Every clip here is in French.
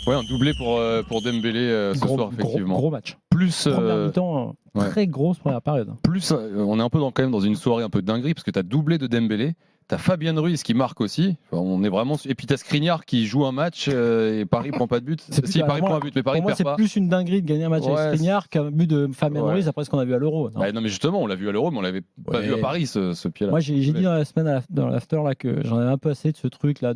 Ouais, un doublé pour Dembélé ce soir, effectivement. Gros match. Plus, Première mi-temps, très grosse première période. Plus, on est un peu quand même dans une soirée un peu dinguerie parce que tu as doublé de Dembélé. T'as Fabien Ruiz qui marque aussi. Enfin, on est vraiment. Et puis t'as Skriniar qui joue un match et Paris prend pas de but. Si Paris prend un but, mais Paris pour moi, perd pas. C'est plus une dinguerie de gagner un match avec Skriniar qu'un but de Fabien Ruiz après ce qu'on a vu à l'Euro. Non, mais justement, on l'a vu à l'Euro, mais on l'avait pas vu à Paris ce pied-là. Moi, j'ai dit dans la semaine dans l'after là que j'en avais un peu assez de ce truc là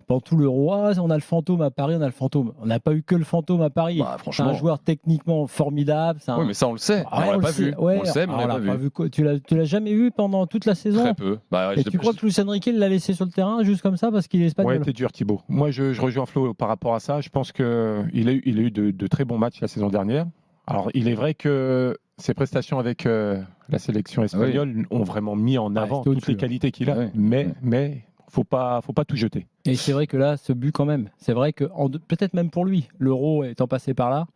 pendant tout l'Euro. On a le fantôme à Paris, on a le fantôme. On n'a pas eu que le fantôme à Paris. C'est un joueur techniquement formidable. Oui, mais ça on le sait. On l'a pas vu. On le sait, mais on l'a pas vu. Tu l'as jamais vu pendant toute la saison? Très peu. Et tu crois que Luis Enrique l'a laissé sur le terrain juste comme ça parce qu'il est espagnol? Ouais, t'es dur, Thibaut. Moi, je rejoins Flo par rapport à ça. Je pense qu'il a eu de très bons matchs la saison dernière. Alors, il est vrai que ses prestations avec la sélection espagnole ont vraiment mis en avant toutes les qualités qu'il a. Mais faut pas tout jeter. Et c'est vrai que là, ce but quand même, c'est vrai que peut-être même pour lui, l'Euro étant passé par là,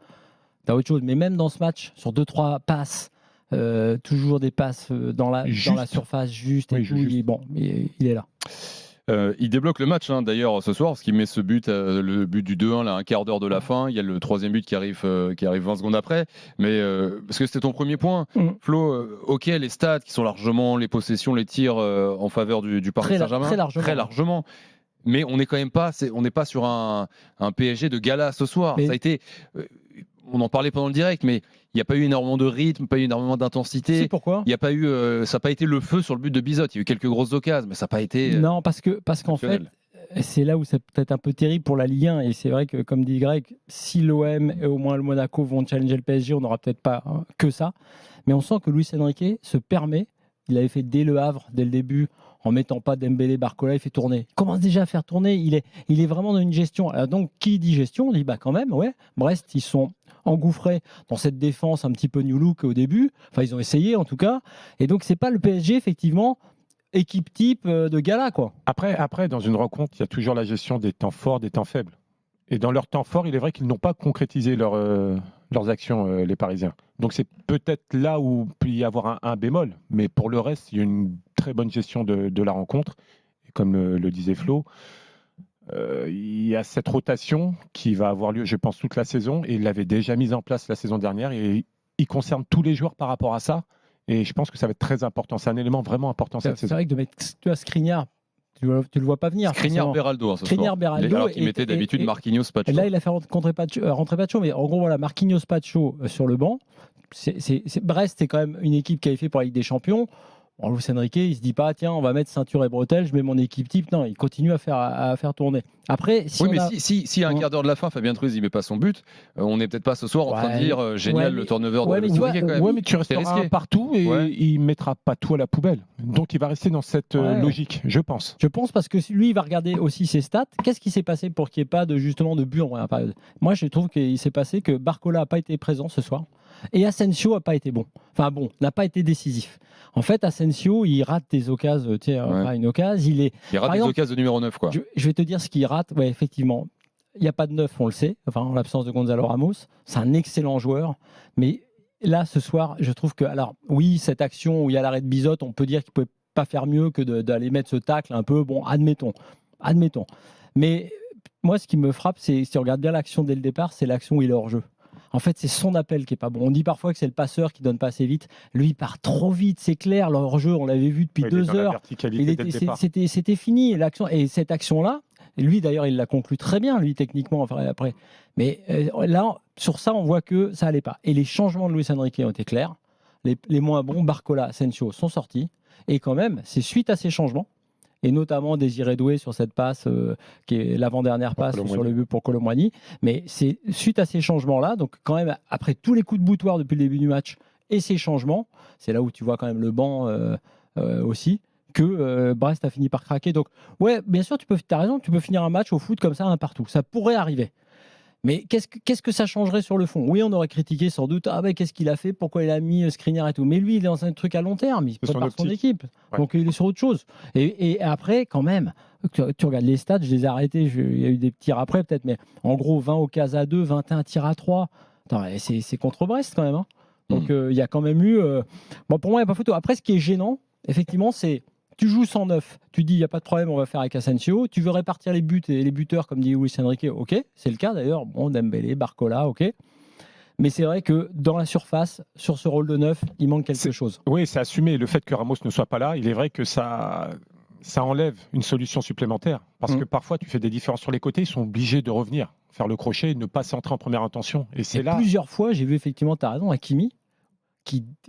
t'as autre chose. Mais même dans ce match, sur 2-3 passes, toujours des passes dans la surface juste et tout, il est là. Il débloque le match d'ailleurs ce soir parce qu'il met ce but, le but du 2-1 là, un quart d'heure de la fin. Il y a le troisième but qui arrive 20 secondes après. Mais parce que c'était ton premier point, Flo. Ok, les stats qui sont largement, les possessions, les tirs en faveur du Paris Saint-Germain, très largement. Mais on n'est quand même pas, on n'est pas sur un PSG de gala ce soir. Ça a été, on en parlait pendant le direct, mais il n'y a pas eu énormément de rythme, pas eu énormément d'intensité. C'est pourquoi ? Il y a pas eu, ça n'a pas été le feu sur le but de Bizot. Il y a eu quelques grosses occasions, mais ça n'a pas été. Non, parce qu'en fait, c'est là où c'est peut-être un peu terrible pour la Ligue 1. Et c'est vrai que, comme dit Greg, si l'OM et au moins le Monaco vont challenger le PSG, on n'aura peut-être pas que ça. Mais on sent que Luis Enrique se permet. Il avait fait dès le Havre, dès le début, en mettant pas Dembélé, Barcola, il fait tourner. Il commence déjà à faire tourner. Il est vraiment dans une gestion. Alors donc, qui dit gestion, on dit quand même, Brest, ils sont engouffrés dans cette défense un petit peu new look au début. Enfin, ils ont essayé en tout cas. Et donc, c'est pas le PSG, effectivement, équipe type de gala, quoi. Après, dans une rencontre, il y a toujours la gestion des temps forts, des temps faibles. Et dans leurs temps forts, il est vrai qu'ils n'ont pas concrétisé leurs actions, les Parisiens. Donc c'est peut-être là où peut y avoir un bémol. Mais pour le reste, il y a une très bonne gestion de la rencontre. Et comme le disait Flo, il y a cette rotation qui va avoir lieu, je pense, toute la saison. Et il l'avait déjà mise en place la saison dernière. Et il concerne tous les joueurs par rapport à ça. Et je pense que ça va être très important. C'est un élement vraiment important cette saison. C'est vrai que de mettre Skriniar, tu le vois pas venir. Skriniar-Beraldo, alors qu'il mettait d'habitude Marquinhos-Pacho. Et là, il a fait rentrer Pacho, mais en gros, voilà, Marquinhos-Pacho sur le banc. Brest, c'est quand même une équipe qui avait fait pour la Ligue des Champions. Luis Enrique, il se dit pas, tiens, on va mettre ceinture et bretelles, je mets mon équipe type. Non, il continue à faire tourner. Après, si y a un quart d'heure de la fin, Fabien Ruiz il met pas son but, on n'est peut-être pas ce soir en train de dire génial le turnover de Luis Enrique quand même. Ouais, mais tu resteras partout et il mettra pas tout à la poubelle. Donc il va rester dans cette logique, je pense. Je pense parce que lui, il va regarder aussi ses stats. Qu'est-ce qui s'est passé pour qu'il n'y ait pas de but en première période ? Moi, je trouve qu'il s'est passé que Barcola n'a pas été présent ce soir. Et Asensio n'a pas été bon. N'a pas été décisif. En fait, Asensio, il rate des occasions. Une occasion, il rate des occasions de numéro 9, quoi. Je vais te dire ce qu'il rate. Ouais, effectivement. Il n'y a pas de 9, on le sait. En l'absence de Gonzalo Ramos. C'est un excellent joueur. Mais là, ce soir, je trouve que. Alors, oui, cette action où il y a l'arrêt de Bizot, on peut dire qu'il ne pouvait pas faire mieux que d'aller mettre ce tacle un peu. Bon, admettons. Mais moi, ce qui me frappe, c'est, si on regarde bien l'action dès le départ, c'est l'action où il est hors jeu. En fait, c'est son appel qui est pas bon. On dit parfois que c'est le passeur qui donne pas assez vite. Lui, il part trop vite, c'est clair. Le hors-jeu, on l'avait vu depuis 2 heures. C'était fini. Et cette action-là, lui d'ailleurs, il l'a conclu très bien, lui techniquement. Après, mais là, sur ça, on voit que ça allait pas. Et les changements de Luis Enrique ont été clairs. Les moins bons, Barcola, Asensio, sont sortis. Et quand même, c'est suite à ces changements. Et notamment Désiré Doué sur cette passe qui est l'avant-dernière passe sur le but pour Kolo Muani. Mais c'est suite à ces changements-là, donc quand même après tous les coups de boutoir depuis le début du match et ces changements, c'est là où tu vois quand même le banc aussi, que Brest a fini par craquer. Donc ouais, bien sûr, tu as raison, tu peux finir un match au foot comme ça, un partout. Ça pourrait arriver. Mais qu'est-ce que ça changerait sur le fond ? Oui, on aurait critiqué sans doute, qu'est-ce qu'il a fait, pourquoi il a mis Skriniar et tout. Mais lui, il est dans un truc à long terme, il prépare son équipe. Ouais. Donc il est sur autre chose. Et après, quand même, tu regardes les stats, je les ai arrêtés, il y a eu des tirs après peut-être, mais en gros, 20 occasions à 2, 21 tirs à 3. Attends, c'est contre Brest quand même. Donc il y a quand même eu... Bon, pour moi, il n'y a pas photo. Après, ce qui est gênant, effectivement, c'est... tu joues 109, tu dis il n'y a pas de problème, on va faire avec Asensio. Tu veux répartir les buts et les buteurs, comme dit Luis Enrique, ok, c'est le cas d'ailleurs. Bon, Dembélé, Barcola, ok. Mais c'est vrai que dans la surface, sur ce rôle de 9, il manque quelque chose. Oui, c'est assumé. Le fait que Ramos ne soit pas là, il est vrai que ça enlève une solution supplémentaire. Parce que parfois, tu fais des différences sur les côtés, ils sont obligés de revenir, faire le crochet, ne pas centrer en première intention. Et c'est là. Plusieurs fois, j'ai vu effectivement, tu as raison, Hakimi.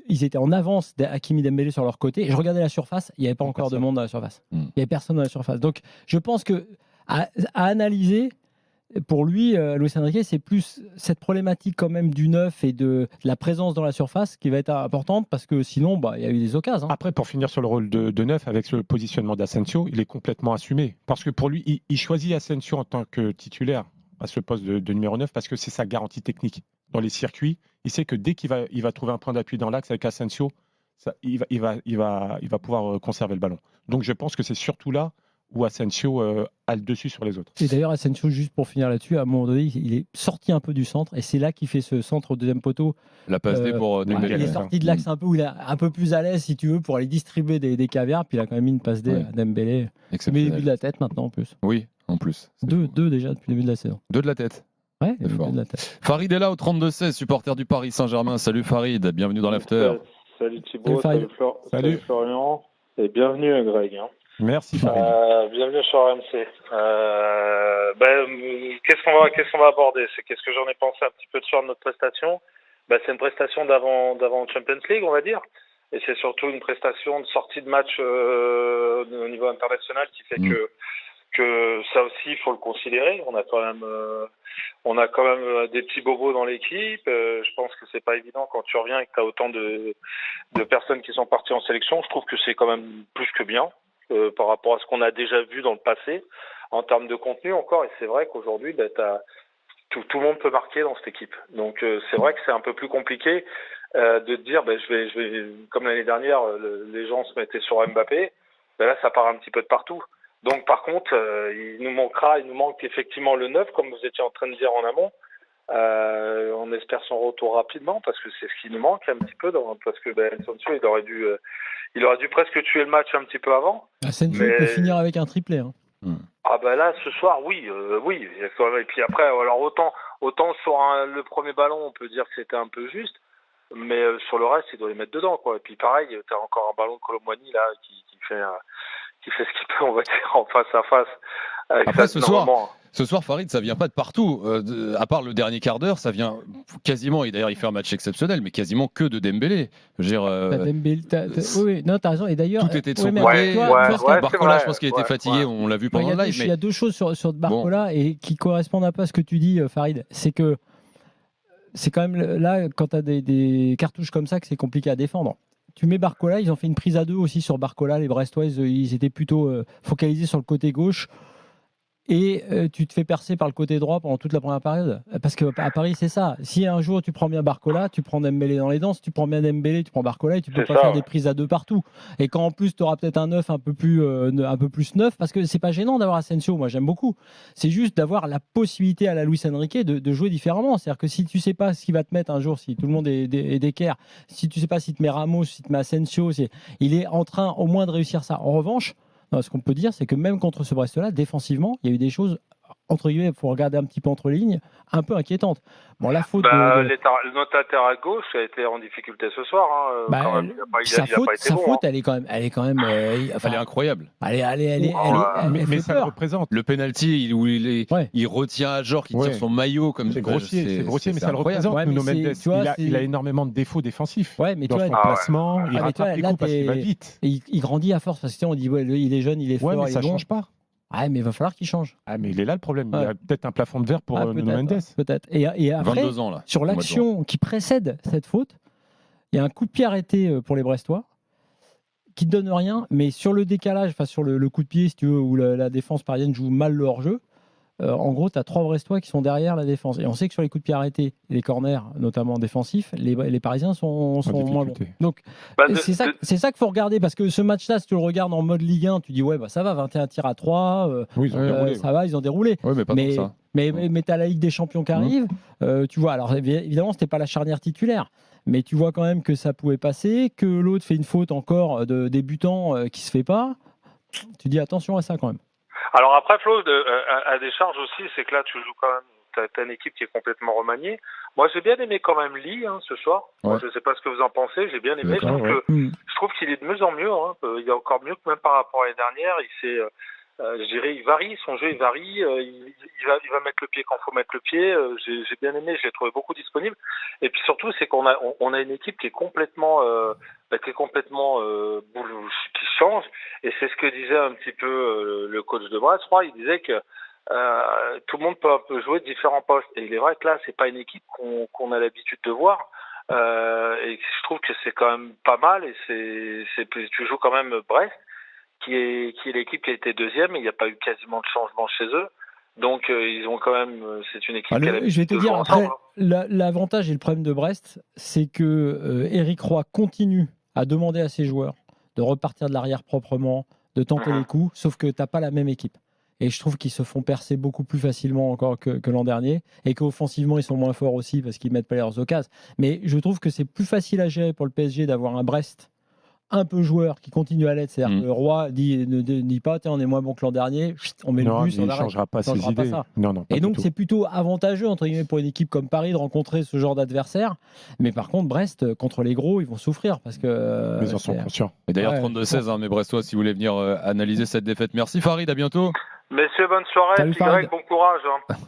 Ils étaient en avance d'Hakimi Dembélé sur leur côté. Je regardais la surface, il n'y avait pas encore de monde dans la surface. Il n'y avait personne dans la surface. Donc, je pense que à analyser, pour lui, Luis Enrique, c'est plus cette problématique quand même du neuf et de la présence dans la surface qui va être importante parce que sinon, il y a eu des occasions. Après, pour finir sur le rôle de neuf, avec le positionnement d'Asensio, il est complètement assumé. Parce que pour lui, il choisit Asensio en tant que titulaire à ce poste de numéro 9 parce que c'est sa garantie technique. Dans les circuits, il sait que dès qu'il va trouver un point d'appui dans l'axe avec Asensio, il va pouvoir conserver le ballon. Donc je pense que c'est surtout là où Asensio a le dessus sur les autres. Et d'ailleurs, Asensio, juste pour finir là-dessus, à un moment donné, il est sorti un peu du centre et c'est là qu'il fait ce centre au deuxième poteau. La passe D pour Dembélé. Il est sorti de l'axe un peu où il est un peu plus à l'aise, si tu veux, pour aller distribuer des caviars. Puis il a quand même mis une passe D à Dembélé. Il met le début de la tête maintenant en plus. Oui, en plus. Deux déjà depuis le début de la saison. 2 de la tête. Ouais, de la tête. Farid est là au 32-16, supporter du Paris Saint-Germain. Salut Farid, bienvenue dans l'after. Salut Thibaut, salut Florian, et bienvenue à Greg. Merci Farid. Bienvenue sur RMC. Qu'est-ce qu'on va aborder? Qu'est-ce que j'en ai pensé un petit peu de soir de notre prestation? C'est une prestation d'avant Champions League, on va dire. Et c'est surtout une prestation de sortie de match au niveau international qui fait que ça aussi, il faut le considérer. On a quand même des petits bobos dans l'équipe. Je pense que c'est pas évident quand tu reviens et que tu as autant de personnes qui sont parties en sélection. Je trouve que c'est quand même plus que bien par rapport à ce qu'on a déjà vu dans le passé en termes de contenu encore. Et c'est vrai qu'aujourd'hui, tout le monde peut marquer dans cette équipe. Donc c'est vrai que c'est un peu plus compliqué de te dire, je vais comme l'année dernière, les gens se mettaient sur Mbappé. Là, ça part un petit peu de partout. Donc par contre, il nous manque effectivement le 9, comme vous étiez en train de dire en amont. On espère son retour rapidement parce que c'est ce qui nous manque un petit peu, parce que Asensio, il aurait dû presque tuer le match un petit peu avant. Asensio peut finir avec un triplé. Là, ce soir, oui. Et puis après, alors autant sur le premier ballon, on peut dire que c'était un peu juste, mais sur le reste, il doit les mettre dedans, quoi. Et puis pareil, t'as encore un ballon de Kolo Muani là qui fait ce qu'il peut, on va dire, en face à face. Après, ce soir, Farid, ça vient pas de partout. À part le dernier quart d'heure, ça vient quasiment, et d'ailleurs il fait un match exceptionnel, mais quasiment que de Dembélé. Oui, non, t'as raison. Et d'ailleurs, tout était de son côté. Barcola, je pense qu'il était fatigué, on l'a vu pendant le live. Il y a deux choses sur Barcola et qui correspondent un peu à ce que tu dis, Farid. C'est que c'est quand même là, quand tu as des cartouches comme ça, que c'est compliqué à défendre. Tu mets Barcola, ils ont fait une prise à deux aussi sur Barcola. Les Brestois, ils étaient plutôt focalisés sur le côté gauche. Et tu te fais percer par le côté droit pendant toute la première période. Parce qu'à Paris, c'est ça. Si un jour tu prends bien Barcola, tu prends Dembélé dans les dents. Si tu prends bien Dembélé, tu prends Barcola et tu peux pas faire des prises à deux partout. Et quand en plus tu auras peut-être un 9 un peu plus neuf, parce que c'est pas gênant d'avoir Asensio, moi j'aime beaucoup. C'est juste d'avoir la possibilité à la Luis Enrique de jouer différemment. C'est-à-dire que si tu sais pas ce qu'il va te mettre un jour, si tout le monde est d'équerre, si tu sais pas s'il te met Ramos, s'il te met Asensio, il est en train au moins de réussir ça. En revanche, ce qu'on peut dire, c'est que même contre ce Brest-là, défensivement, il y a eu des choses, entre guillemets, il faut regarder un petit peu entre les lignes, un peu inquiétantes. Bon, la faute notre latéral gauche a été en difficulté ce soir. Sa faute, elle est quand même, elle est incroyable. Mais ça le représente. Le penalty où il retient à genre, qui tire son maillot comme c'est grossier, mais ça le représente. Nuno Mendes, il a énormément de défauts défensifs. Dans son placement, il rattrape les coups parce qu'il va vite. Il grandit à force parce que on dit il est jeune, il est fort, mais ça change pas. Mais il va falloir qu'il change. Mais il est là le problème. Il y a peut-être un plafond de verre pour Nuno Mendes. Peut-être. Et après, 22 ans, là, sur l'action qui précède cette faute, il y a un coup de pied arrêté pour les Brestois qui ne donne rien, mais sur le décalage, sur le coup de pied, si tu veux, où la défense parisienne joue mal le hors-jeu, en gros, tu as 3 Brestois qui sont derrière la défense. Et on sait que sur les coups de pied arrêtés, les corners, notamment défensifs, les Parisiens sont moins bons. Donc, c'est ça qu'il faut regarder, parce que ce match-là, si tu le regardes en mode Ligue 1, tu dis, ça va, 21 tirs à 3, ça va, ils ont déroulé. Oui, mais pas comme ça. Mais tu as la Ligue des Champions qui arrive, tu vois, alors évidemment, c'était pas la charnière titulaire, mais tu vois quand même que ça pouvait passer, que l'autre fait une faute encore de débutant qui se fait pas. tu dis attention à ça quand même. Alors après, Flo, à des charges aussi, c'est que là, tu joues quand même, t'as une équipe qui est complètement remaniée. Moi, j'ai bien aimé quand même Lee ce soir. Ouais. Moi, je sais pas ce que vous en pensez, j'ai bien aimé. Je trouve qu'il est de mieux en mieux. Il est encore mieux que même par rapport à l'année dernière. Je dirais, il varie, son jeu il varie. Il va mettre le pied quand il faut mettre le pied. J'ai bien aimé, je l'ai trouvé beaucoup disponible. Et puis surtout, c'est qu'on a une équipe qui est complètement qui change. Et c'est ce que disait un petit peu le coach de Brest. Je crois, il disait que tout le monde peut jouer différents postes. Et il est vrai que là, c'est pas une équipe qu'on a l'habitude de voir. Et je trouve que c'est quand même pas mal. Et tu joues quand même Brest, qui est l'équipe qui a été deuxième. Et il n'y a pas eu quasiment de changement chez eux. Donc ils ont quand même. C'est une équipe. Je vais te dire après, l'avantage et le problème de Brest, c'est que Éric Roy continue à demander à ses joueurs de repartir de l'arrière proprement, de tenter les coups, sauf que tu n'as pas la même équipe. Et je trouve qu'ils se font percer beaucoup plus facilement encore que l'an dernier, et qu'offensivement, ils sont moins forts aussi parce qu'ils ne mettent pas leurs occasions. Mais je trouve que c'est plus facile à gérer pour le PSG d'avoir un Brest un peu joueur qui continue à l'être. C'est-à-dire que Roy ne dit pas on est moins bon que l'an dernier, on met le bus, on arrête. Il ne changera pas ses idées. Non, et donc, c'est plutôt avantageux, entre guillemets, pour une équipe comme Paris de rencontrer ce genre d'adversaire. Mais par contre, Brest, contre les gros, ils vont souffrir parce que. Mais ils en sont conscients. Et d'ailleurs, 32-16, mes Brestois, si vous voulez venir analyser cette défaite. Merci Farid, à bientôt. Messieurs, bonne soirée. Salut, Greg, bon courage.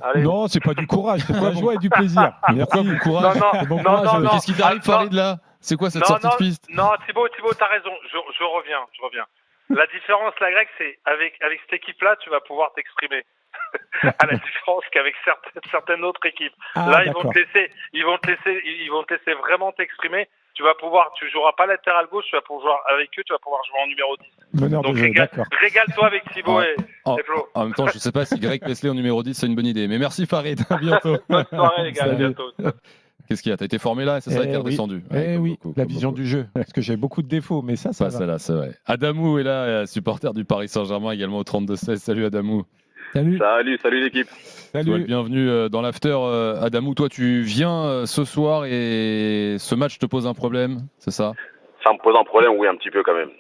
Allez. Non, c'est pas du courage, c'est de la joie et du plaisir. Pourquoi bon courage? Non. Qu'est-ce qui t'arrive, Farid, là? C'est quoi cette sortie de piste? Non, Thibaut, t'as raison. Je reviens. La différence, la Greg, c'est avec cette équipe-là, tu vas pouvoir t'exprimer. À la différence qu'avec certaines autres équipes. Là, ils vont te laisser vraiment t'exprimer. Tu joueras pas latéral gauche, tu vas pouvoir jouer avec eux, tu vas pouvoir jouer en numéro 10. Meneur Donc de jeu, régale-toi avec Thibaut et Flo. En même temps, je sais pas si Greg Pesley en numéro 10, c'est une bonne idée. Mais merci Farid, à bientôt. Bonne soirée les gars, à bientôt. Qu'est-ce qu'il y a? T'as été formé là, c'est ça qui est redescendu. Oui, la vision du jeu. Parce que j'ai beaucoup de défauts, mais ça va. Celle-là, c'est vrai. Adamou est là, supporter du Paris Saint-Germain, également au 32-16. Salut Adamou. Salut l'équipe. Salut. Bienvenue dans l'after. Adamou, toi tu viens ce soir et ce match te pose un problème, c'est ça? Ça me pose un problème, oui, un petit peu quand même.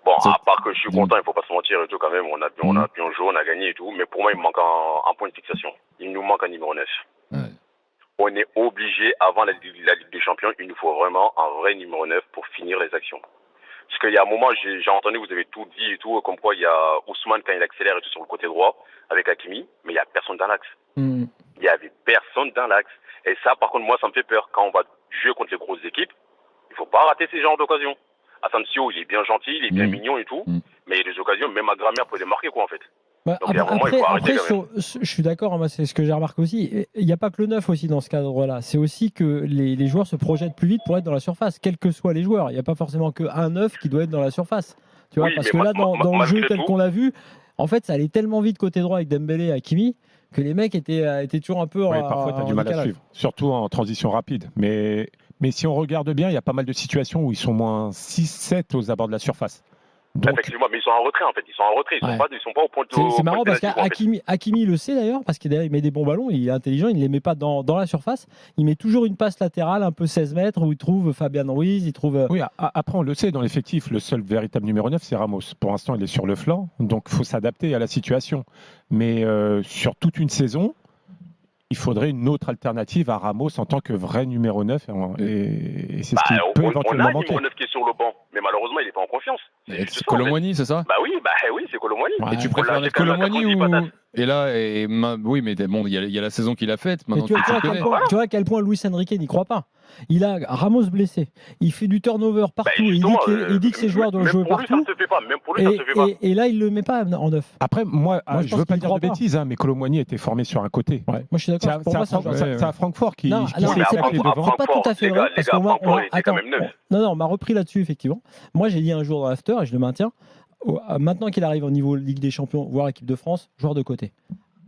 Bon, à part que je suis content, il faut pas se mentir et tout quand même. On a bien joué, on a gagné et tout. Mais pour moi, il me manque un point de fixation. Il nous manque un numéro 9. Ouais. On est obligé, avant la Ligue des Champions, il nous faut vraiment un vrai numéro 9 pour finir les actions. Parce qu'il y a un moment, j'ai entendu, vous avez tout dit et tout, comme quoi il y a Ousmane quand il accélère et tout sur le côté droit avec Hakimi, mais il n'y a personne dans l'axe. Il n'y avait personne dans l'axe. Et ça, par contre, moi, ça me fait peur. Quand on va jouer contre les grosses équipes, il ne faut pas rater ces genres d'occasions. Asensio, il est bien gentil, il est bien mignon et tout, mais il y a des occasions, même à grammaire peut les marquer, quoi, en fait. Donc, après, je suis d'accord, moi, c'est ce que j'ai remarqué aussi. Il n'y a pas que le 9 aussi dans ce cadre-là. C'est aussi que les joueurs se projettent plus vite pour être dans la surface, quels que soient les joueurs. Il n'y a pas forcément qu'un 9 qui doit être dans la surface. Tu vois, parce que là, dans le jeu tel qu'on l'a vu, en fait, ça allait tellement vite côté droit avec Dembélé et Hakimi que les mecs étaient toujours un peu parfois, tu as du mal à suivre, surtout en transition rapide. Mais si on regarde bien, il y a pas mal de situations où ils sont moins 6-7 aux abords de la surface. Donc... Effectivement, mais ils sont en retrait en fait. Ils sont pas au point de. C'est marrant parce qu'Hakimi le sait d'ailleurs, parce qu'il met des bons ballons, il est intelligent, il ne les met pas dans la surface. Il met toujours une passe latérale un peu 16 mètres où il trouve Fabian Ruiz, il trouve. Oui, après on le sait, dans l'effectif, le seul véritable numéro 9, c'est Ramos. Pour l'instant, il est sur le flanc, donc il faut s'adapter à la situation. Mais sur toute une saison, il faudrait une autre alternative à Ramos en tant que vrai numéro 9 et c'est ce qui peut éventuellement manquer. On a un numéro 9 qui est sur le banc, mais malheureusement il n'est pas en confiance. C'est Colomboigny, c'est ça? Oui, c'est Colomboigny. Ouais. Et tu préfères mettre Colomboigny ou... Et là, oui, mais bon, il y a la saison qu'il a faite. Maintenant, tu vois à quel point Luis Enrique n'y croit pas. Il a Ramos blessé, il fait du turnover partout, il dit que ses joueurs doivent jouer partout. Même pour lui, ça se fait pas. Et là, il le met pas en 9. Après, moi je veux pas dire de bêtises, mais Colomboigny était formé sur un côté. Ouais. Moi, je suis d'accord. C'est à Francfort qui. Non, c'est pas tout à fait vrai. Parce qu'on on m'a repris là-dessus, effectivement. Moi, j'ai dit un jour dans l'after, et je le maintiens, maintenant qu'il arrive au niveau Ligue des Champions, voire équipe de France, joueur de côté.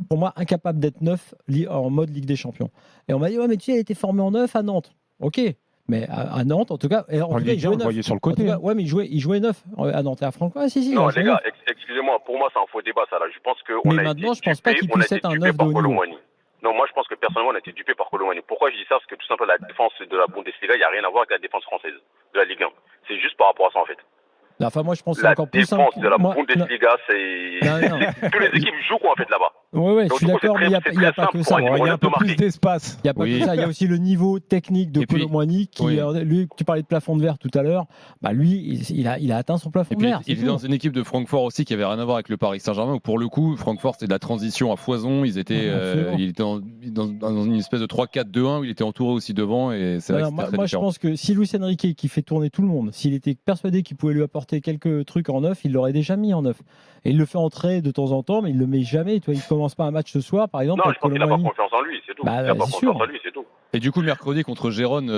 Pour moi, incapable d'être 9 en mode Ligue des Champions. Et on m'a dit, ouais, mais tu sais, il a été formé en 9 à Nantes. Ok, mais à Nantes, en tout cas, il jouait 9. Sur le côté. Ouais, mais il jouait 9 à Nantes et à Francfort. Si, non, les gars, excusez-moi, pour moi, c'est un faux débat, ça. Là. Je pense que mais maintenant, je pense pas qu'il puisse être un 9 de haut niveau. Non, moi, je pense que personnellement, on a été dupé par Colomboigny. Pourquoi je dis ça? Parce que tout simplement, la défense de la Bundesliga, il n'y a rien à voir avec la défense française de la Ligue 1. C'est juste par rapport à ça, en fait. Enfin, moi, je pense que c'est La encore plus simple. défense de la Bundesliga, c'est... Toutes les équipes jouent quoi, en fait, là-bas. Oui, je Donc, suis du coup, d'accord, mais il n'y a pas que ça. Il y a un peu plus d'espace. Il n'y a pas que ça, il y a aussi le niveau technique de Et puis, Colomboigny qui, lui, tu parlais de plafond de verre tout à l'heure, bah lui, il a atteint son plafond de verre. Il est dans une équipe de Francfort aussi qui avait rien à voir avec le Paris Saint-Germain, où pour le coup, Francfort c'était de la transition à foison. Ils étaient, il était dans une espèce de 3-4-2-1 où il était entouré aussi devant. Et c'est vrai que c'était très moi, je différent. pense que si Luis Enrique, qui fait tourner tout le monde, s'il était persuadé qu'il pouvait lui apporter quelques trucs en neuf, il l'aurait déjà mis en neuf. Et il le fait entrer de temps en temps, mais il le met jamais. Tu vois, il commence pas un match ce soir, par exemple. Non, je pense qu'il n'a pas confiance en lui, c'est tout. Il n'a pas confiance en lui, c'est tout. Et du coup, mercredi contre Gérone,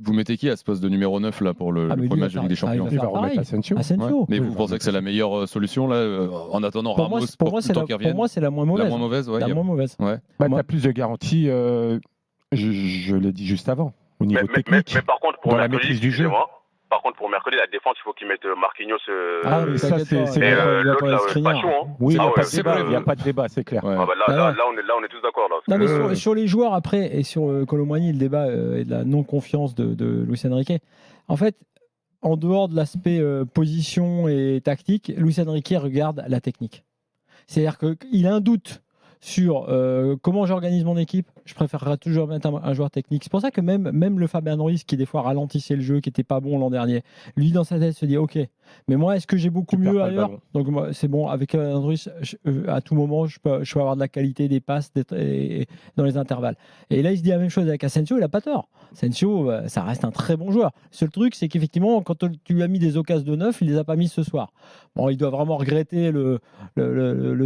vous mettez qui à ce poste de numéro 9 là, pour le premier match de Ligue des Champions? Il va remettre Asensio. Ouais. Mais vous pensez que c'est la meilleure solution là, en attendant Ramos pour moi, c'est la moins mauvaise. La moins mauvaise, ouais. La moins mauvaise. Ouais. Bah, tu as plus de garanties, je l'ai dit juste avant, au niveau technique, mais par contre, pour dans la maîtrise du jeu. Par contre, pour mercredi, la défense, il faut qu'ils mettent Marquinhos. Mais ça, c'est l'autre, là, pas chaud. Hein. Oui, il n'y a pas de débat, c'est clair. Ouais. Ah bah là, on est tous d'accord. Non, mais sur les joueurs après, et sur Colomboigny, le débat est de la non-confiance de Luis Enrique. En fait, en dehors de l'aspect position et tactique, Luis Enrique regarde la technique. C'est-à-dire qu'il a un doute sur comment j'organise mon équipe. Je préférerais toujours mettre un joueur technique. C'est pour ça que même le Fabien Ruiz, qui des fois ralentissait le jeu, qui n'était pas bon l'an dernier, lui dans sa tête se dit ok, mais moi est-ce que j'ai beaucoup mieux ailleurs? Donc moi, c'est bon, avec Fabien Ruiz, à tout moment je peux avoir de la qualité, des passes dans les intervalles. Et là il se dit la même chose avec Asensio, il n'a pas tort. Asensio, ça reste un très bon joueur. Le seul truc, c'est qu'effectivement, quand tu lui as mis des occasions de neuf, il les a pas mis ce soir. Bon, il doit vraiment regretter le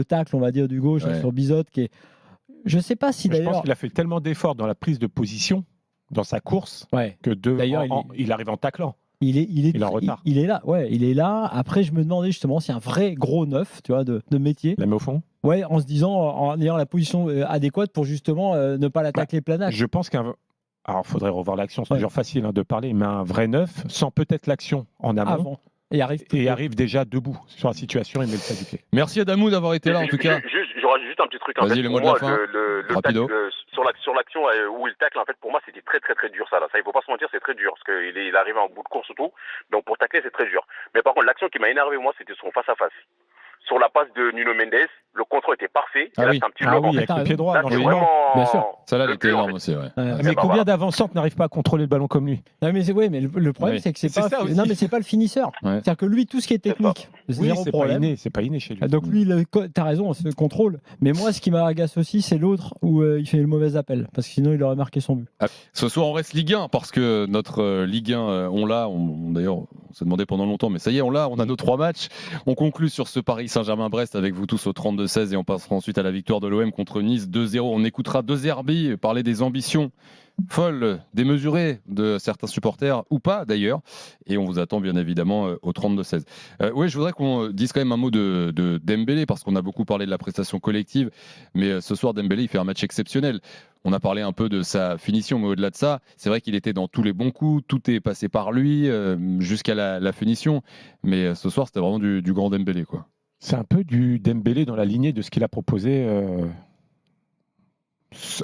tacle, on va dire, du gauche sur Bizot, qui est... Je sais pas si d'ailleurs... Je pense qu'il a fait tellement d'efforts dans la prise de position, dans sa course, que d'ailleurs il arrive en taclant. Il est en retard. Il est là, il est là. Après, je me demandais justement si un vrai gros neuf, tu vois, de métier. La met au fond. Ouais, en se disant, en ayant la position adéquate pour justement ne pas l'attaquer plein axe. Je pense alors, il faudrait revoir l'action, c'est toujours facile de parler, mais un vrai neuf, sans peut-être l'action en amont. Et arrive déjà debout sur la situation et met le pas du pied. Merci Adamou d'avoir été là en tout cas. J'aurais juste un petit truc. Vas-y, le mot de la fin. Rapido. Sur l'action où il tacle, en fait, pour moi, c'était très très très dur ça. Il ne faut pas se mentir, c'est très dur parce qu'il arrive en bout de course surtout. Donc pour tacler, c'est très dur. Mais par contre, l'action qui m'a énervé moi, c'était son face à face. Sur la passe de Nuno Mendes, le contrôle était parfait. Ah oui, avec le pied droit. Bien sûr. Ça là, elle était énorme aussi. Ouais. Mais combien d'avancantes n'arrivent pas à contrôler le ballon comme lui? Non, mais le problème, c'est que c'est pas le finisseur. C'est-à-dire que lui, tout ce qui est technique, c'est pas inné chez lui. Donc lui, t'as raison, c'est le contrôle. Mais moi, ce qui m'agace aussi, c'est l'autre où il fait le mauvais appel, parce que sinon, il aurait marqué son but. Ce soir, on reste Ligue 1 parce que notre Ligue 1, d'ailleurs, on s'est demandé pendant longtemps, mais ça y est, on a nos 3 matchs. On conclut sur ce Paris Saint-Germain-Brest avec vous tous au 32-16 et on passera ensuite à la victoire de l'OM contre Nice 2-0. On écoutera De Zerbi parler des ambitions folles, démesurées de certains supporters, ou pas d'ailleurs. Et on vous attend bien évidemment au 32-16. Oui, je voudrais qu'on dise quand même un mot de Dembélé, parce qu'on a beaucoup parlé de la prestation collective, mais ce soir, Dembélé, il fait un match exceptionnel. On a parlé un peu de sa finition, mais au-delà de ça, c'est vrai qu'il était dans tous les bons coups, tout est passé par lui, jusqu'à la finition. Mais ce soir, c'était vraiment du grand Dembélé, quoi. C'est un peu du Dembélé dans la lignée de ce qu'il a proposé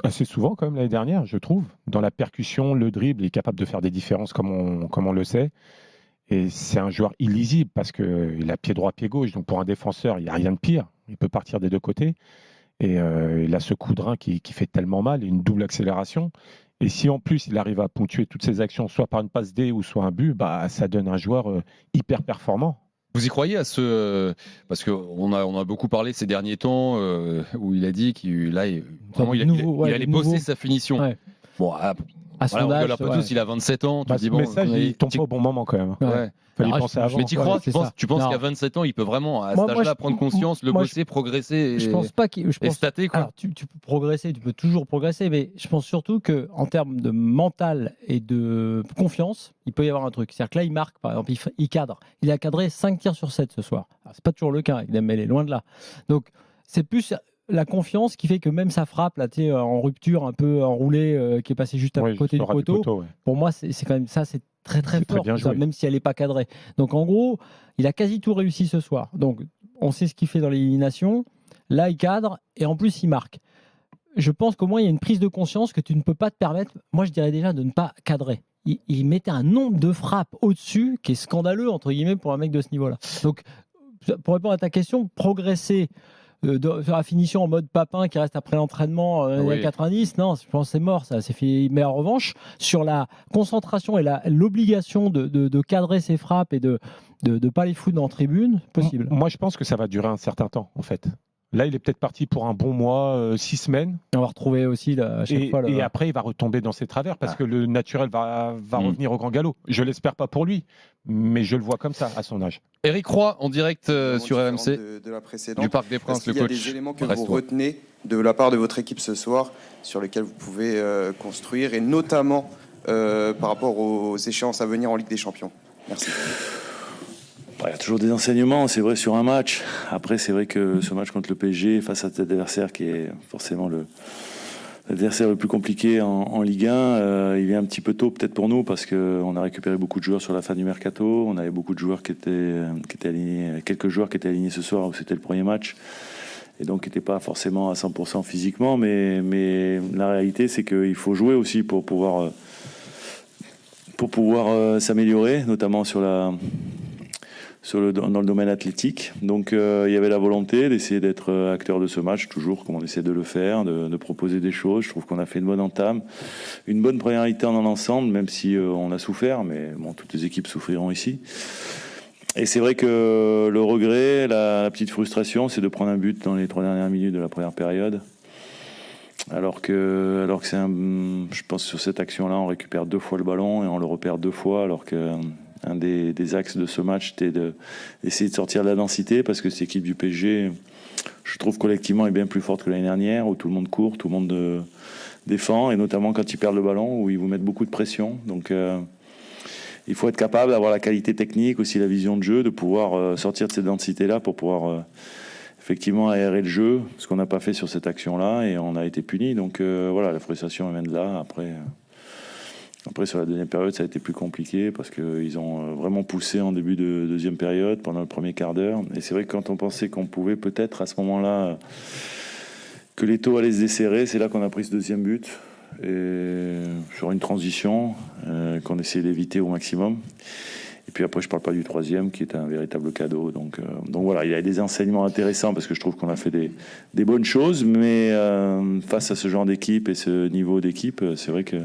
assez souvent quand même l'année dernière, je trouve. Dans la percussion, le dribble, il est capable de faire des différences comme on le sait. Et c'est un joueur illisible parce qu'il a pied droit, pied gauche. Donc pour un défenseur, il n'y a rien de pire. Il peut partir des deux côtés. Et il a ce coup de rein qui fait tellement mal et une double accélération. Et si en plus il arrive à ponctuer toutes ses actions, soit par une passe D ou soit un but, ça donne un joueur hyper performant. Vous y croyez à parce qu'on a beaucoup parlé ces derniers temps où il a dit qu'il allait bosser sa finition. Ouais. Bon, on rigole un peu tous, il a 27 ans. Ce message, il tombe pas au bon moment quand même. Ouais. Fallait penser avant. Mais tu penses qu'à 27 ans, il peut vraiment, à cet âge-là, prendre conscience, bosser, progresser et stater, quoi. Alors, tu peux progresser, tu peux toujours progresser, mais je pense surtout qu'en termes de mental et de confiance, il peut y avoir un truc. C'est-à-dire que là, il marque, par exemple, il cadre. Il a cadré 5 tirs sur 7 ce soir. C'est pas toujours le cas avec Dembélé, loin de là. Donc, c'est plus la confiance qui fait que même sa frappe là, en rupture, un peu enroulée, qui est passée juste à côté du poteau, pour moi, c'est quand même ça, c'est très très fort, ça, même si elle n'est pas cadrée. Donc en gros, il a quasi tout réussi ce soir. Donc on sait ce qu'il fait dans l'élimination. Là, il cadre et en plus, il marque. je pense qu'au moins il y a une prise de conscience que tu ne peux pas te permettre, moi je dirais déjà de ne pas cadrer. Il mettait un nombre de frappes au-dessus qui est scandaleux entre guillemets pour un mec de ce niveau-là. Donc pour répondre à ta question, progresser sur la finition en mode Papin qui reste après l'entraînement années 90, non, je pense que c'est mort, ça c'est fini. Mais en revanche, sur la concentration et l'obligation de cadrer ses frappes et de ne pas les foutre dans la tribune, possible. Moi, je pense que ça va durer un certain temps, en fait. Là, il est peut-être parti pour un bon mois, 6 semaines. On va retrouver aussi à chaque fois. Et après, il va retomber dans ses travers parce que le naturel va revenir au grand galop. Je l'espère pas pour lui, mais je le vois comme ça à son âge. Éric Roy, en direct sur RMC, de la précédente. du Parc des Princes, le coach. Il y a des éléments que vous retenez de la part de votre équipe ce soir sur lesquels vous pouvez construire, et notamment par rapport aux échéances à venir en Ligue des Champions. Merci. Il y a toujours des enseignements, c'est vrai, sur un match. Après, c'est vrai que ce match contre le PSG, face à cet adversaire qui est forcément l'adversaire le plus compliqué en Ligue 1, il est un petit peu tôt peut-être pour nous parce qu'on a récupéré beaucoup de joueurs sur la fin du mercato. On avait beaucoup de joueurs qui étaient alignés, quelques joueurs qui étaient alignés ce soir où c'était le premier match. Et donc, qui n'étaient pas forcément à 100% physiquement. Mais la réalité, c'est qu'il faut jouer aussi pour pouvoir s'améliorer, notamment dans le domaine athlétique. Donc il y avait la volonté d'essayer d'être acteur de ce match, toujours comme on essaie de le faire, de proposer des choses. Je trouve qu'on a fait une bonne entame, une bonne première mi-temps dans l'ensemble, même si on a souffert, mais bon, toutes les équipes souffriront ici. Et c'est vrai que le regret, la petite frustration, c'est de prendre un but dans les 3 dernières minutes de la première période. Alors que je pense que sur cette action-là, on récupère 2 fois le ballon et on le repère 2 fois, alors que un des axes de ce match était d'essayer de sortir de la densité, parce que cette équipe du PSG, je trouve collectivement, est bien plus forte que l'année dernière, où tout le monde court, tout le monde défend, et notamment quand ils perdent le ballon, où ils vous mettent beaucoup de pression. Donc il faut être capable d'avoir la qualité technique, aussi la vision de jeu, de pouvoir sortir de cette densité-là pour pouvoir effectivement aérer le jeu, ce qu'on n'a pas fait sur cette action-là, et on a été puni. Donc voilà, la frustration vient de là. Après, sur la deuxième période, ça a été plus compliqué parce qu'ils ont vraiment poussé en début de deuxième période, pendant le premier quart d'heure. Et c'est vrai que quand on pensait qu'on pouvait peut-être à ce moment-là, que les taux allaient se desserrer, c'est là qu'on a pris ce deuxième but. Et sur une transition qu'on essayait d'éviter au maximum. Et puis après, je ne parle pas du troisième, qui est un véritable cadeau. Donc voilà, il y a des enseignements intéressants parce que je trouve qu'on a fait des bonnes choses. Mais face à ce genre d'équipe et ce niveau d'équipe, c'est vrai que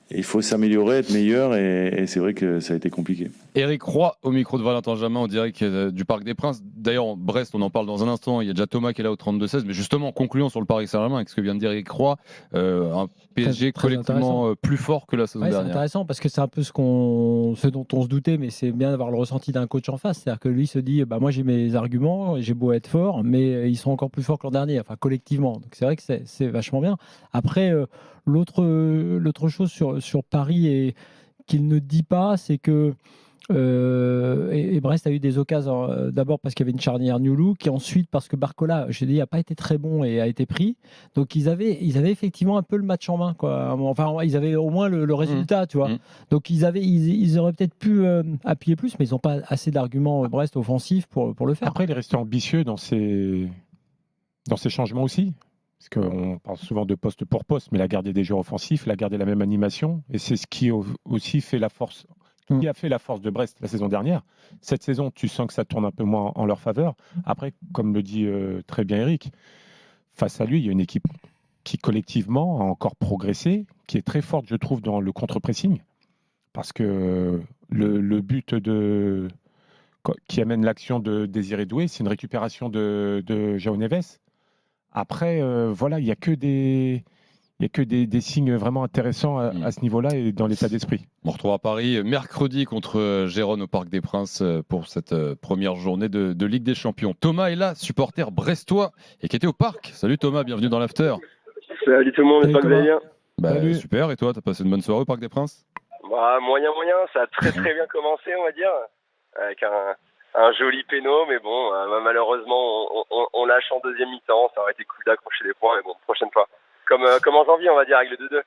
il faut s'améliorer, être meilleur, et c'est vrai que ça a été compliqué. Éric Roy au micro de Valentin Jamin en direct du Parc des Princes. D'ailleurs, Brest, on en parle dans un instant. Il y a déjà Thomas qui est là au 32-16. Mais justement, concluons sur le Paris Saint-Germain avec ce que vient de dire Éric Roy. Un PSG très collectivement plus fort que la saison dernière. C'est intéressant parce que c'est un peu ce dont on se doutait, mais c'est bien d'avoir le ressenti d'un coach en face. C'est-à-dire que lui se dit moi j'ai mes arguments, j'ai beau être fort, mais ils sont encore plus forts que l'an dernier, enfin collectivement. Donc c'est vrai que c'est vachement bien. Après, l'autre chose sur Paris et qu'il ne dit pas, c'est que et Brest a eu des occasions, d'abord parce qu'il y avait une charnière New Look, et ensuite parce que Barcola, je dis, n'a pas été très bon et a été pris. Donc ils avaient effectivement un peu le match en main, quoi. Enfin, ils avaient au moins le résultat, tu vois. Donc ils auraient peut-être pu appuyer plus, mais ils n'ont pas assez d'arguments Brest offensifs pour le faire. Après, il est resté ambitieux dans ses changements aussi. Parce qu'on parle souvent de poste pour poste, mais il a gardé des joueurs offensifs, il a gardé la même animation, et c'est ce qui aussi fait la force. Qui a fait la force de Brest la saison dernière. Cette saison, tu sens que ça tourne un peu moins en leur faveur. Après, comme le dit très bien Eric, face à lui, il y a une équipe qui collectivement a encore progressé, qui est très forte, je trouve, dans le contre-pressing. Parce que le but qui amène l'action de Désiré Doué, c'est une récupération de João Neves. Après, voilà, il n'y a que des signes vraiment intéressants à ce niveau-là et dans l'état d'esprit. On retrouve à Paris mercredi contre Gérone au Parc des Princes pour cette première journée de Ligue des Champions. Thomas est là, supporter brestois et qui était au parc. Salut Thomas, bienvenue dans l'After. Salut tout le monde, j'espère que vous allez bien. Super, et toi, t'as passé une bonne soirée au Parc des Princes? Moyen, ça a très bien commencé, on va dire, avec un joli péno, mais bon, malheureusement, on lâche en deuxième mi-temps. Ça aurait été cool d'accrocher les points, mais bon, prochaine fois. Comme en janvier, on va dire, avec le 2-2.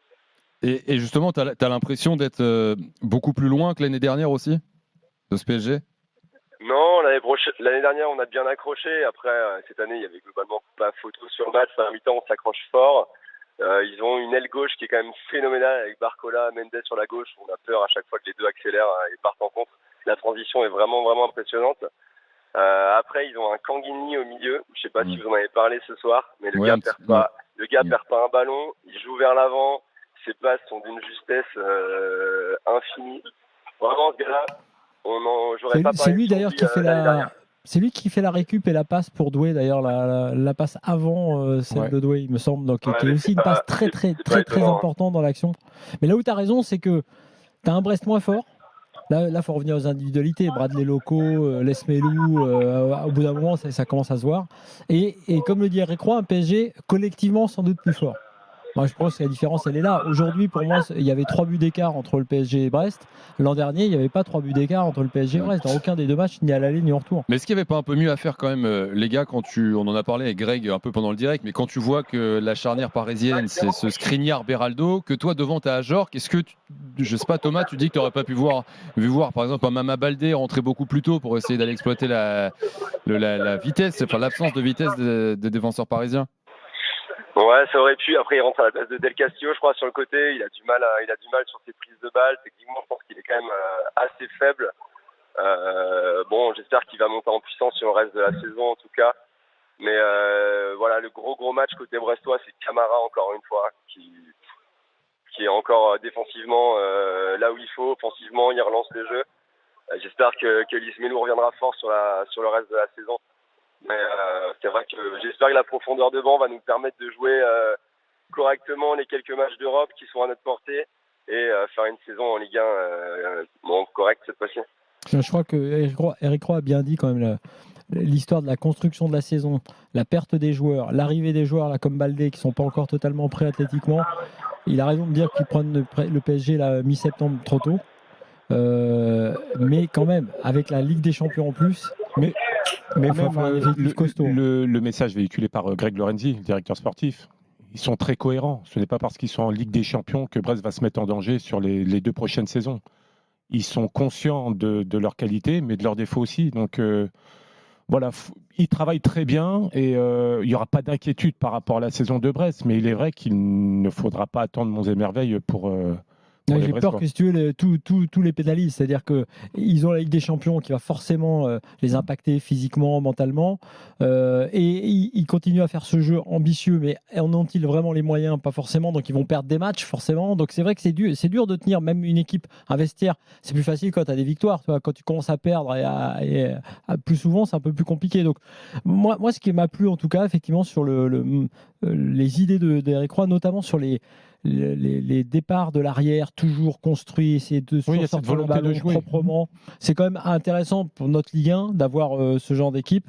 Et justement, tu as l'impression d'être beaucoup plus loin que l'année dernière aussi, de ce PSG? Non, l'année dernière, on a bien accroché. Après, cette année, il y avait globalement pas photo sur le match. À la mi-temps, on s'accroche fort. Ils ont une aile gauche qui est quand même phénoménale avec Barcola, Mendes sur la gauche. On a peur à chaque fois que les deux accélèrent et partent en contre. La transition est vraiment, vraiment impressionnante. Après, ils ont un Kanguini au milieu. Je sais pas si vous en avez parlé ce soir, mais le gars perd pas un ballon. Il joue vers l'avant. Ses passes sont d'une justesse infinie. Vraiment, ce gars-là, j'aurais pas parlé. C'est lui d'ailleurs qui fait C'est lui qui fait la récup et la passe pour Doué, d'ailleurs, la passe avant celle de Doué, il me semble. Donc, qui est aussi une passe très importante dans l'action. Mais là où tu as raison, c'est que tu as un Brest moins fort. Là, il faut revenir aux individualités. Bradley Loco, Les Melou, au bout d'un moment, ça commence à se voir. Et comme le dit Eric Roy, un PSG collectivement sans doute plus fort. Moi, je pense que la différence, elle est là. Aujourd'hui, pour moi, il y avait 3 buts d'écart entre le PSG et Brest. L'an dernier, il n'y avait pas 3 buts d'écart entre le PSG et Brest dans aucun des deux matchs, ni à l'aller ni en retour. Mais est-ce qu'il n'y avait pas un peu mieux à faire quand même, les gars, on en a parlé avec Greg un peu pendant le direct, mais quand tu vois que la charnière parisienne, c'est ce Skriniar-Beraldo, que toi, devant, tu as Ajorc, est-ce que, je sais pas, Thomas, tu dis que tu n'aurais pas pu voir, par exemple, un Mama Baldé rentrer beaucoup plus tôt pour essayer d'aller exploiter la vitesse, enfin l'absence de vitesse des défenseurs parisiens? Ouais, ça aurait pu. Après, il rentre à la place de Del Castillo, je crois, sur le côté. Il a du mal sur ses prises de balles. Techniquement, je pense qu'il est quand même assez faible. Bon, j'espère qu'il va monter en puissance sur le reste de la saison, en tout cas. Mais voilà, le gros match côté brestois, c'est Camara, encore une fois, qui est encore défensivement là où il faut. Offensivement, il relance le jeu. J'espère que Lismelou reviendra fort sur le reste de la saison. Mais c'est vrai que j'espère que la profondeur de banc va nous permettre de jouer correctement les quelques matchs d'Europe qui sont à notre portée et faire une saison en Ligue 1 correcte cette fois-ci. Je crois que Eric Roy a bien dit quand même l'histoire de la construction de la saison, la perte des joueurs, l'arrivée des joueurs là, comme Baldé qui ne sont pas encore totalement prêts athlétiquement. Il a raison de dire qu'ils prennent le PSG là, mi-septembre trop tôt. Mais quand même, avec la Ligue des Champions en plus... Mais même le message véhiculé par Greg Lorenzi, le directeur sportif, ils sont très cohérents. Ce n'est pas parce qu'ils sont en Ligue des Champions que Brest va se mettre en danger sur les 2 prochaines saisons. Ils sont conscients de leur qualité, mais de leurs défauts aussi. Donc voilà, ils travaillent très bien et il n'y aura pas d'inquiétude par rapport à la saison de Brest. Mais il est vrai qu'il ne faudra pas attendre monts et merveilles pour... J'ai peur que si tu veux, tous les pénalisent. C'est-à-dire qu'ils ont la Ligue des Champions qui va forcément les impacter physiquement, mentalement. Et ils continuent à faire ce jeu ambitieux, mais en ont-ils vraiment les moyens? Pas forcément. Donc ils vont perdre des matchs, forcément. Donc c'est vrai que c'est dur de tenir même une équipe, un vestiaire. C'est plus facile quand tu as des victoires. Tu vois, quand tu commences à perdre et plus souvent, c'est un peu plus compliqué. Donc moi, ce qui m'a plu, en tout cas, effectivement, sur les idées d'Eric Roy, notamment sur les départs de l'arrière toujours construits, essayer de sortir le ballon proprement. C'est quand même intéressant pour notre Ligue 1 d'avoir ce genre d'équipe.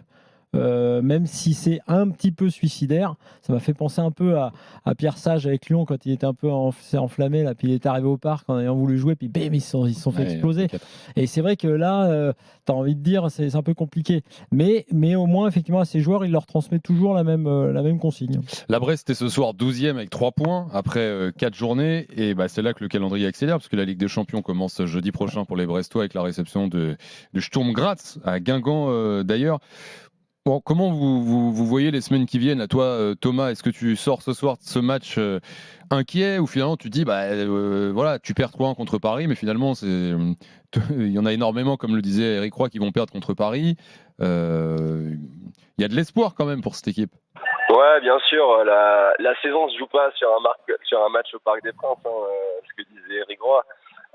Même si c'est un petit peu suicidaire, ça m'a fait penser un peu à Pierre Sage avec Lyon quand il était un peu enflammé là, puis il est arrivé au parc en ayant voulu jouer, puis bam, ils se sont fait exploser. Et c'est vrai que là, tu as envie de dire, c'est un peu compliqué. Mais au moins, effectivement, à ces joueurs, il leur transmet toujours la même consigne. La Brest est ce soir 12e avec 3 points après 4 journées. Et c'est là que le calendrier accélère, parce que la Ligue des Champions commence jeudi prochain pour les Brestois avec la réception de Sturm Graz à Guingamp d'ailleurs. Bon, comment vous voyez les semaines qui viennent? À toi, Thomas, est-ce que tu sors ce soir de ce match inquiet ou finalement tu dis voilà, tu perds 3-1 contre Paris, mais finalement il y en a énormément, comme le disait Eric Roy, qui vont perdre contre Paris. Il y a de l'espoir quand même pour cette équipe. Ouais, bien sûr. La saison se joue pas sur un match au Parc des Princes, ce que disait Eric Roy.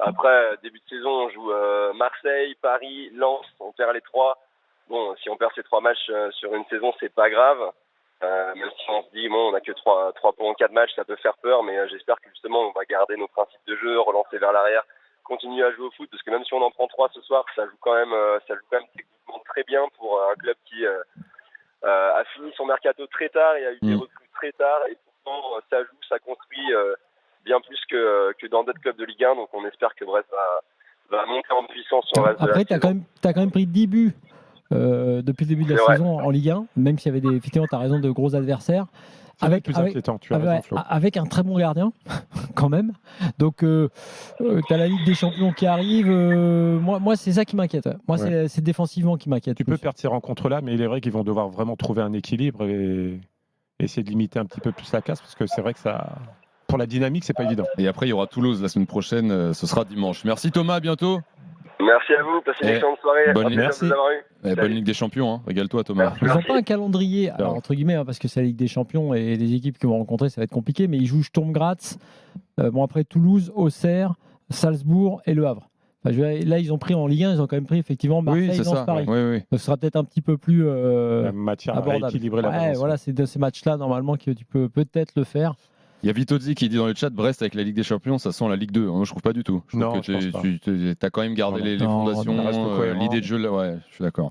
Après, début de saison, on joue Marseille, Paris, Lens, on perd les 3. Bon, si on perd ces 3 matchs sur une saison, c'est pas grave. Même si on se dit, on n'a que 3 points en 4 matchs, ça peut faire peur, mais j'espère que justement, on va garder nos principes de jeu, relancer vers l'arrière, continuer à jouer au foot, parce que même si on en prend 3 ce soir, ça joue quand même techniquement très bien pour un club qui a fini son mercato très tard et a eu des recrues très tard, et pourtant, ça joue, ça construit bien plus que dans d'autres clubs de Ligue 1, donc on espère que Brest va monter en puissance sur le reste de la saison. Après, t'as quand même pris 10 buts. Depuis le début de la saison en Ligue 1, même s'il y avait effectivement, tu as raison, de gros adversaires. Avec un très bon gardien quand même. Donc, tu as la Ligue des Champions qui arrive. Moi, c'est ça qui m'inquiète. Moi, c'est défensivement qui m'inquiète. Tu peux perdre ces rencontres-là, mais il est vrai qu'ils vont devoir vraiment trouver un équilibre et essayer de limiter un petit peu plus la casse, parce que c'est vrai que ça, pour la dynamique, c'est pas évident. Et après, il y aura Toulouse la semaine prochaine. Ce sera dimanche. Merci Thomas, à bientôt. Merci à vous, passez une excellente soirée. Merci. Bonne Ligue des Champions, hein. Régale-toi Thomas. Ils n'ont pas un calendrier, alors, entre guillemets, parce que c'est la Ligue des Champions et les équipes qu'ils vont rencontrer, ça va être compliqué, mais ils jouent Sturm Graz, après Toulouse, Auxerre, Salzbourg et Le Havre. Enfin, là, ils ont pris en Ligue 1, ils ont quand même pris effectivement Marseille, Lens, Paris. Oui. Donc, ce sera peut-être un petit peu plus matière abordable. à équilibrer la balance. Voilà, c'est de ces matchs-là, normalement, que tu peux peut-être le faire. Il y a Vitozzi qui dit dans le chat, Brest avec la Ligue des Champions, ça sent la Ligue 2. Moi, je trouve pas du tout. Je trouve que tu as quand même gardé les fondations, l'idée de jeu. Là, ouais, je suis d'accord.